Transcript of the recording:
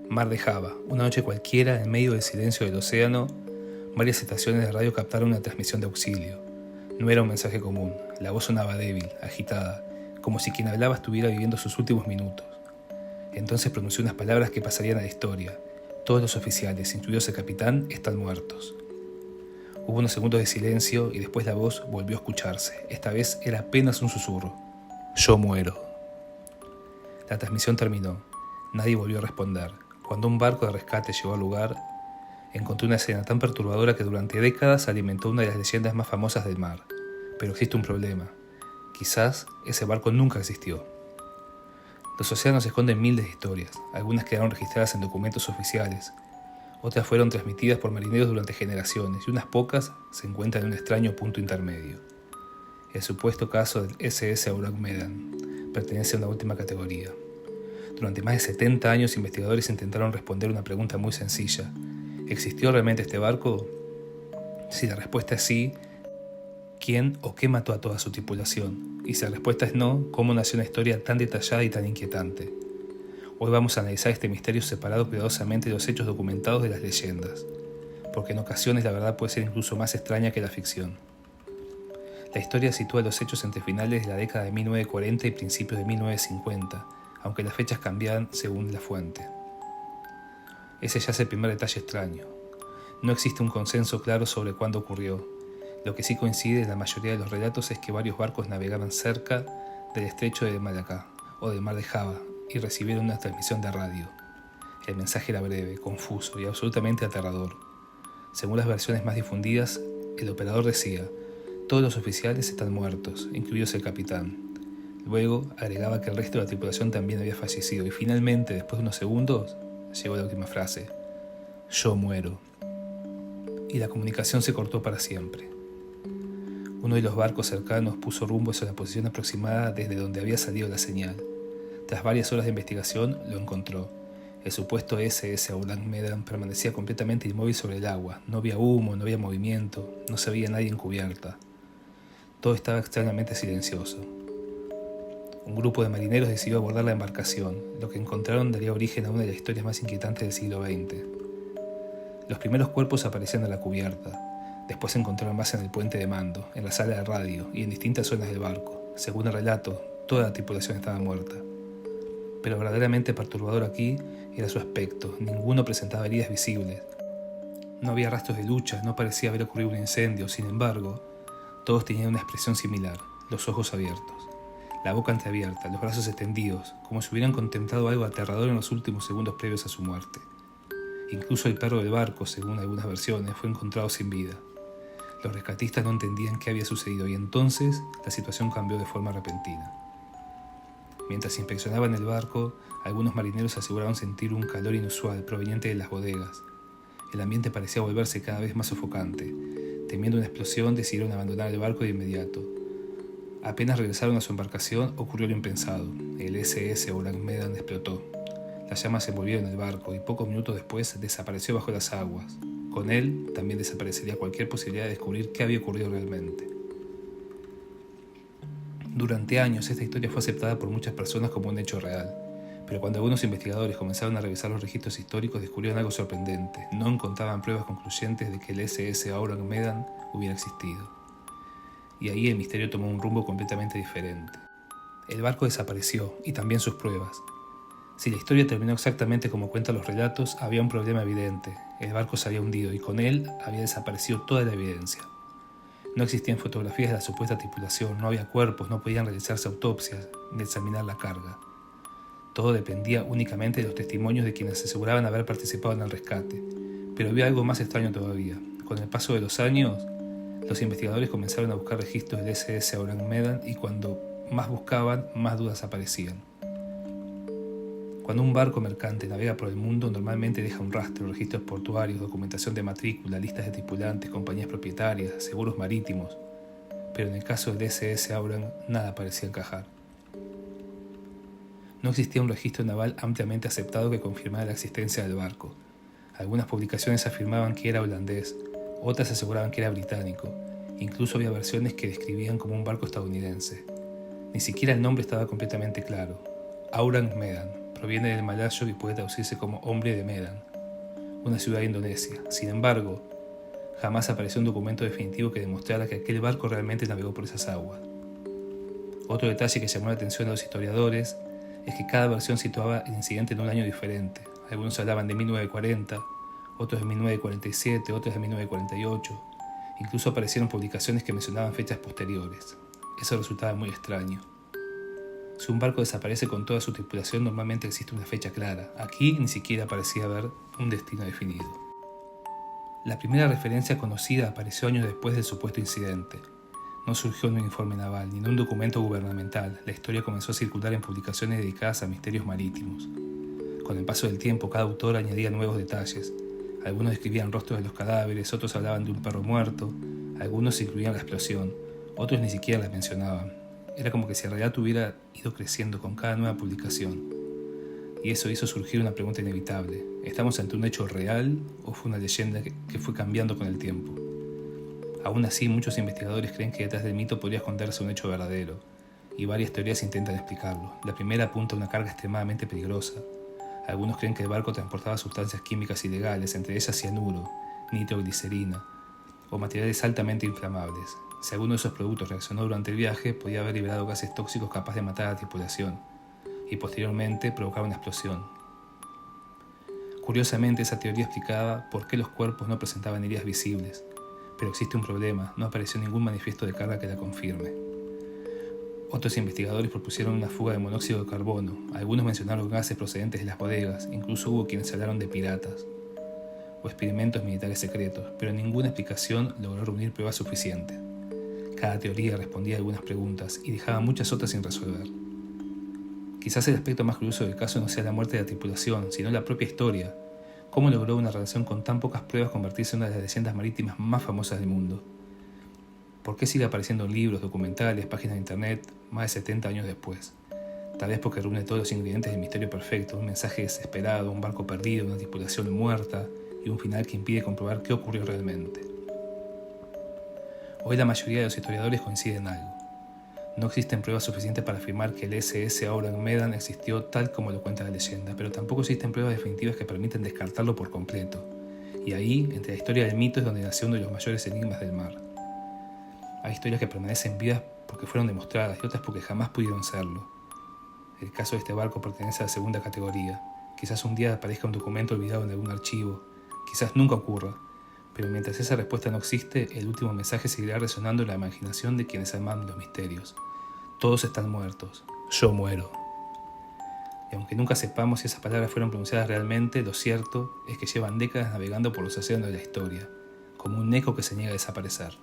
Mar de Java. Una noche cualquiera, en medio del silencio del océano, varias estaciones de radio captaron una transmisión de auxilio. No era un mensaje común. La voz sonaba débil, agitada, como si quien hablaba estuviera viviendo sus últimos minutos. Entonces pronunció unas palabras que pasarían a la historia. Todos los oficiales, incluidos el capitán, están muertos. Hubo unos segundos de silencio y después la voz volvió a escucharse. Esta vez era apenas un susurro. Yo muero. La transmisión terminó. Nadie volvió a responder. Cuando un barco de rescate llegó al lugar, encontró una escena tan perturbadora que durante décadas alimentó una de las leyendas más famosas del mar. Pero existe un problema. Quizás ese barco nunca existió. Los océanos esconden miles de historias. Algunas quedaron registradas en documentos oficiales. Otras fueron transmitidas por marineros durante generaciones y unas pocas se encuentran en un extraño punto intermedio. El supuesto caso del SS Abraham Medan pertenece a una última categoría. Durante más de 70 años, investigadores intentaron responder una pregunta muy sencilla. ¿Existió realmente este barco? Si la respuesta es sí, ¿quién o qué mató a toda su tripulación? Y si la respuesta es no, ¿cómo nació una historia tan detallada y tan inquietante? Hoy vamos a analizar este misterio separado cuidadosamente de los hechos documentados de las leyendas, porque en ocasiones la verdad puede ser incluso más extraña que la ficción. La historia sitúa los hechos entre finales de la década de 1940 y principios de 1950, aunque las fechas cambian según la fuente. Ese ya es el primer detalle extraño. No existe un consenso claro sobre cuándo ocurrió. Lo que sí coincide en la mayoría de los relatos es que varios barcos navegaban cerca del estrecho de Malaca o del mar de Java y recibieron una transmisión de radio. El mensaje era breve, confuso y absolutamente aterrador. Según las versiones más difundidas, el operador decía: todos los oficiales están muertos, incluidos el capitán. Luego agregaba que el resto de la tripulación también había fallecido y finalmente, después de unos segundos, llegó la última frase: yo muero. Y la comunicación se cortó para siempre. Uno de los barcos cercanos puso rumbo hacia la posición aproximada desde donde había salido la señal. Tras varias horas de investigación, lo encontró. El supuesto SS Abraham Medan permanecía completamente inmóvil sobre el agua. No había humo, no había movimiento, no se veía nadie en cubierta. Todo estaba extrañamente silencioso. Un grupo de marineros decidió abordar la embarcación. Lo que encontraron daría origen a una de las historias más inquietantes del siglo XX. Los primeros cuerpos aparecían a la cubierta. Después se encontraron más en el puente de mando, en la sala de radio y en distintas zonas del barco. Según el relato, toda la tripulación estaba muerta. Pero verdaderamente perturbador aquí era su aspecto. Ninguno presentaba heridas visibles. No había rastros de lucha, no parecía haber ocurrido un incendio. Sin embargo, todos tenían una expresión similar, los ojos abiertos, la boca entreabierta, los brazos extendidos, como si hubieran contemplado algo aterrador en los últimos segundos previos a su muerte. Incluso el perro del barco, según algunas versiones, fue encontrado sin vida. Los rescatistas no entendían qué había sucedido y entonces la situación cambió de forma repentina. Mientras inspeccionaban el barco, algunos marineros aseguraron sentir un calor inusual proveniente de las bodegas. El ambiente parecía volverse cada vez más sofocante. Temiendo una explosión, decidieron abandonar el barco de inmediato. Apenas regresaron a su embarcación, ocurrió lo impensado. El SS Abraham Medan explotó. Las llamas envolvieron el barco y pocos minutos después desapareció bajo las aguas. Con él también desaparecería cualquier posibilidad de descubrir qué había ocurrido realmente. Durante años esta historia fue aceptada por muchas personas como un hecho real, pero cuando algunos investigadores comenzaron a revisar los registros históricos descubrieron algo sorprendente. No encontraban pruebas concluyentes de que el SS Abraham Medan hubiera existido. Y ahí el misterio tomó un rumbo completamente diferente. El barco desapareció y también sus pruebas. Si la historia terminó exactamente como cuentan los relatos, había un problema evidente. El barco se había hundido y con él había desaparecido toda la evidencia. No existían fotografías de la supuesta tripulación, no había cuerpos, no podían realizarse autopsias ni examinar la carga. Todo dependía únicamente de los testimonios de quienes aseguraban haber participado en el rescate. Pero había algo más extraño todavía. Con el paso de los años, los investigadores comenzaron a buscar registros del SS Abraham Medan y cuando más buscaban, más dudas aparecían. Cuando un barco mercante navega por el mundo, normalmente deja un rastro, registros portuarios, documentación de matrícula, listas de tripulantes, compañías propietarias, seguros marítimos. Pero en el caso del SS Abraham, nada parecía encajar. No existía un registro naval ampliamente aceptado que confirmara la existencia del barco. Algunas publicaciones afirmaban que era holandés, otras aseguraban que era británico. Incluso había versiones que describían como un barco estadounidense. Ni siquiera el nombre estaba completamente claro. Abraham Medan, proviene del malayo y puede traducirse como hombre de Medan, una ciudad de Indonesia. Sin embargo, jamás apareció un documento definitivo que demostrara que aquel barco realmente navegó por esas aguas. Otro detalle que llamó la atención a los historiadores es que cada versión situaba el incidente en un año diferente. Algunos hablaban de 1940, otros de 1947, otros de 1948. Incluso aparecieron publicaciones que mencionaban fechas posteriores. Eso resultaba muy extraño. Si un barco desaparece con toda su tripulación, normalmente existe una fecha clara. Aquí ni siquiera parecía haber un destino definido. La primera referencia conocida apareció años después del supuesto incidente. No surgió en un informe naval ni en un documento gubernamental. La historia comenzó a circular en publicaciones dedicadas a misterios marítimos. Con el paso del tiempo, cada autor añadía nuevos detalles. Algunos describían rostros de los cadáveres, otros hablaban de un perro muerto, algunos incluían la explosión, otros ni siquiera la mencionaban. Era como que si el relato hubiera ido creciendo con cada nueva publicación. Y eso hizo surgir una pregunta inevitable. ¿Estamos ante un hecho real o fue una leyenda que fue cambiando con el tiempo? Aún así, muchos investigadores creen que detrás del mito podría esconderse un hecho verdadero, y varias teorías intentan explicarlo. La primera apunta a una carga extremadamente peligrosa. Algunos creen que el barco transportaba sustancias químicas ilegales, entre ellas cianuro, nitroglicerina o materiales altamente inflamables. Si alguno de esos productos reaccionó durante el viaje, podía haber liberado gases tóxicos capaces de matar a la tripulación y posteriormente provocar una explosión. Curiosamente, esa teoría explicaba por qué los cuerpos no presentaban heridas visibles, pero existe un problema: no apareció ningún manifiesto de carga que la confirme. Otros investigadores propusieron una fuga de monóxido de carbono, algunos mencionaron gases procedentes de las bodegas, incluso hubo quienes hablaron de piratas o experimentos militares secretos, pero ninguna explicación logró reunir pruebas suficientes. Cada teoría respondía a algunas preguntas y dejaba muchas otras sin resolver. Quizás el aspecto más curioso del caso no sea la muerte de la tripulación, sino la propia historia. ¿Cómo logró una relación con tan pocas pruebas convertirse en una de las leyendas marítimas más famosas del mundo? ¿Por qué sigue apareciendo en libros, documentales, páginas de internet más de 70 años después? Tal vez porque reúne todos los ingredientes del misterio perfecto: un mensaje desesperado, un barco perdido, una tripulación muerta y un final que impide comprobar qué ocurrió realmente. Hoy la mayoría de los historiadores coinciden en algo. No existen pruebas suficientes para afirmar que el SS Abraham Medan existió tal como lo cuenta la leyenda, pero tampoco existen pruebas definitivas que permiten descartarlo por completo. Y ahí, entre la historia del mito, es donde nació uno de los mayores enigmas del mar. Hay historias que permanecen vivas porque fueron demostradas y otras porque jamás pudieron serlo. El caso de este barco pertenece a la segunda categoría. Quizás un día aparezca un documento olvidado en algún archivo. Quizás nunca ocurra. Pero mientras esa respuesta no existe, el último mensaje seguirá resonando en la imaginación de quienes aman los misterios. Todos están muertos. Yo muero. Y aunque nunca sepamos si esas palabras fueron pronunciadas realmente, lo cierto es que llevan décadas navegando por los océanos de la historia, como un eco que se niega a desaparecer.